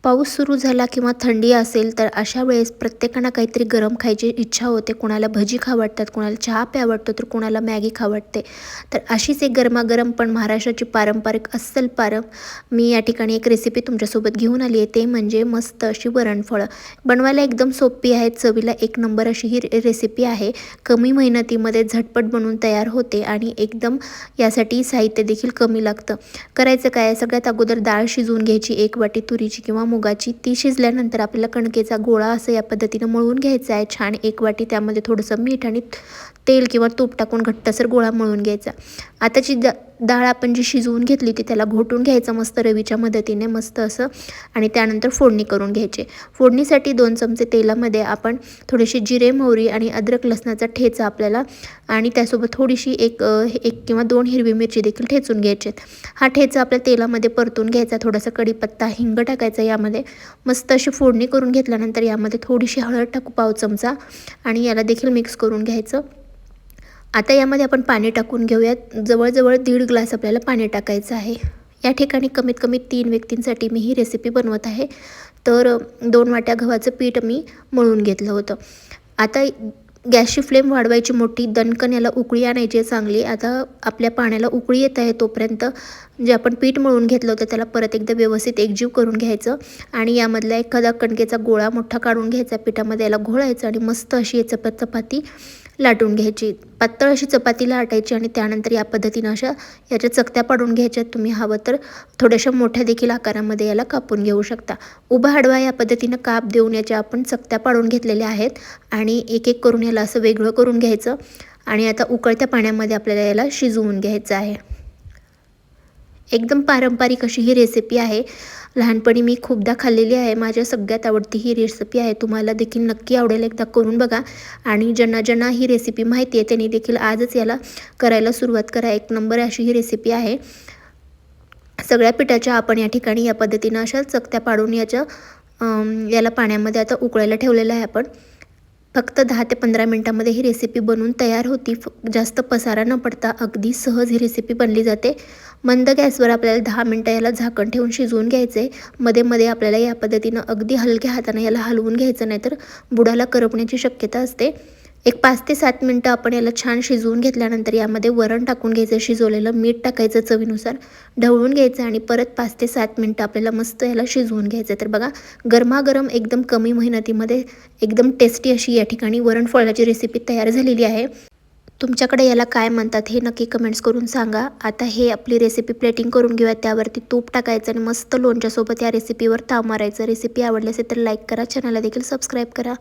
पाऊस सुरू झाला किंवा थंडी असेल तर अशा वेळेस प्रत्येकाला काहीतरी गरम खायची इच्छा होते. कुणाला भजी खाऊ वाटतात, कुणाला चहा प्यावं वाटतो, तर कुणाला मॅगी खाऊ वाटते. तर अशीच एक गरमागरम पण महाराष्ट्राची पारंपरिक अस्सल मी या ठिकाणी एक रेसिपी तुमच्यासोबत घेऊन आली आहे. ते म्हणजे मस्त अशी वरणफळं. बनवायला एकदम सोपी आहे, चवीला एक नंबर अशी ही रेसिपी आहे. कमी मेहनतीमध्ये झटपट बनवून तयार होते आणि एकदम यासाठी साहित्य देखील कमी लागतं. करायचं काय, सगळ्यात अगोदर डाळ शिजवून घ्यायची, 1 वाटी तुरीची किंवा मुगाची. ती शिजल्यानंतर आपल्याला कणकेचा गोळा असं या पद्धतीनं मळून घ्यायचा आहे छान. 1 वाटी त्यामध्ये थोडंसं मीठ आणि तेल किंवा तूप टाकून घट्टसर गोळा मळून घ्यायचा. आताची डाळ आपण जी शिजवून घेतली ती त्याला घोटून घ्यायचं मस्त रवीच्या मदतीने मस्त असं. आणि त्यानंतर फोडणी करून घ्यायची. फोडणीसाठी 2 चमचे तेलामध्ये आपण थोडेसे जिरे, मोहरी आणि अद्रक लसणाचा ठेचा आपल्याला आणि त्यासोबत थोडीशी एक किंवा 2 हिरवी मिरची देखील ठेचून घ्यायचे. हा ठेचा आपल्या तेलामध्ये परतून घ्यायचा. थोडासा कढीपत्ता, हिंग टाकायचा यामध्ये. मस्त अशी फोडणी करून घेतल्यानंतर यामध्ये थोडीशी हळद टाकू, पाव चमचा, आणि याला देखील मिक्स करून घ्यायचं. आता यामध्ये आपण पाणी टाकून घेऊयात. जवळजवळ 1.5 ग्लास आपल्याला पाणी टाकायचं आहे. या ठिकाणी कमीत कमी 3 व्यक्तींसाठी मी ही रेसिपी बनवत आहे. तर 2 वाट्या गव्हाचं पीठ मी मळून घेतलं होतं. आता गॅसची फ्लेम वाढवायची मोठी, दणकन याला उकळी आणायची आहे चांगली. आता आपल्या पाण्याला उकळी येत आहे तोपर्यंत जे आपण पीठ मळून घेतलं होतं त्याला परत एकदा व्यवस्थित एकजीव करून घ्यायचं आणि यामधला एखादा कणकेचा गोळा मोठा काढून घ्यायचा, पिठामध्ये याला घोळायचं आणि मस्त अशी चपाती लाटून घ्यायची. पातळ अशी चपाती लाटायची आणि त्यानंतर या पद्धतीनं अशा याच्या चकत्या पाडून घ्यायच्या. तुम्ही हवं तर थोड्याशा मोठ्या देखील आकारामध्ये याला कापून घेऊ शकता. उभा आडवा या पद्धतीनं काप देऊन याच्या आपण चकत्या पाडून घेतलेल्या आहेत आणि एक एक करून याला असं वेगळं करून घ्यायचं आणि आता उकळत्या पाण्यामध्ये आपल्याला याला शिजवून घ्यायचं आहे. एकदम पारंपरिक अशी ही रेसिपी आहे. लहानपणी मी खूपदा खाल्लेली आहे. माझ्या सगळ्यात आवडती ही रेसिपी आहे. तुम्हाला देखील नक्की आवडेल, एकदा करून बघा. आणि ज्यांना ही रेसिपी माहिती आहे त्यांनी देखील आजच याला करायला सुरुवात करा. एक नंबर अशी ही रेसिपी आहे. सगळ्या पिठाच्या आपण या ठिकाणी या पद्धतीनं अशा चकत्या पाडून याला पाण्यामध्ये आता उकळायला ठेवलेलं आहे आपण. फक्त 10 ते 15 मिनटामध्ये ही रेसिपी बनवून तयार होती. जास्त पसारा न पडता अगदी सहज ही रेसिपी बनली जाते. मंद गॅसवर आपल्याला 10 मिनटं याला झाकण ठेवून शिजवून घ्यायचं आहे. मध्ये मध्ये आपल्याला या पद्धतीनं अगदी हलक्या हाताने याला हलवून घ्यायचं, नाहीतर बुडाला करपण्याची शक्यता असते. एक 5 ते 7 मिनटं आपण याला छान शिजवून घेतल्यानंतर यामध्ये वरण टाकून घ्यायचं, शिजवलेलं मीठ टाकायचं चवीनुसार, ढवळून घ्यायचं आणि परत 5 ते 7 मिनटं आपल्याला मस्त याला शिजवून घ्यायचं. तर बघा, गरमागरम एकदम कमी मेहनतीमध्ये एकदम टेस्टी अशी या ठिकाणी वरणफळाची रेसिपी तयार झालेली आहे. तुमच्याकडे याला काय म्हणतात हे नक्की कमेंट्स करून सांगा. आता हे आपली रेसिपी प्लेटिंग करून घेऊया. त्यावरती तूप टाकायचं आणि मस्त लोणच्यासोबत या रेसिपीवर ताव मारायचं. रेसिपी आवडली असेल तर लाईक करा, चॅनलला देखील सबस्क्राईब करा.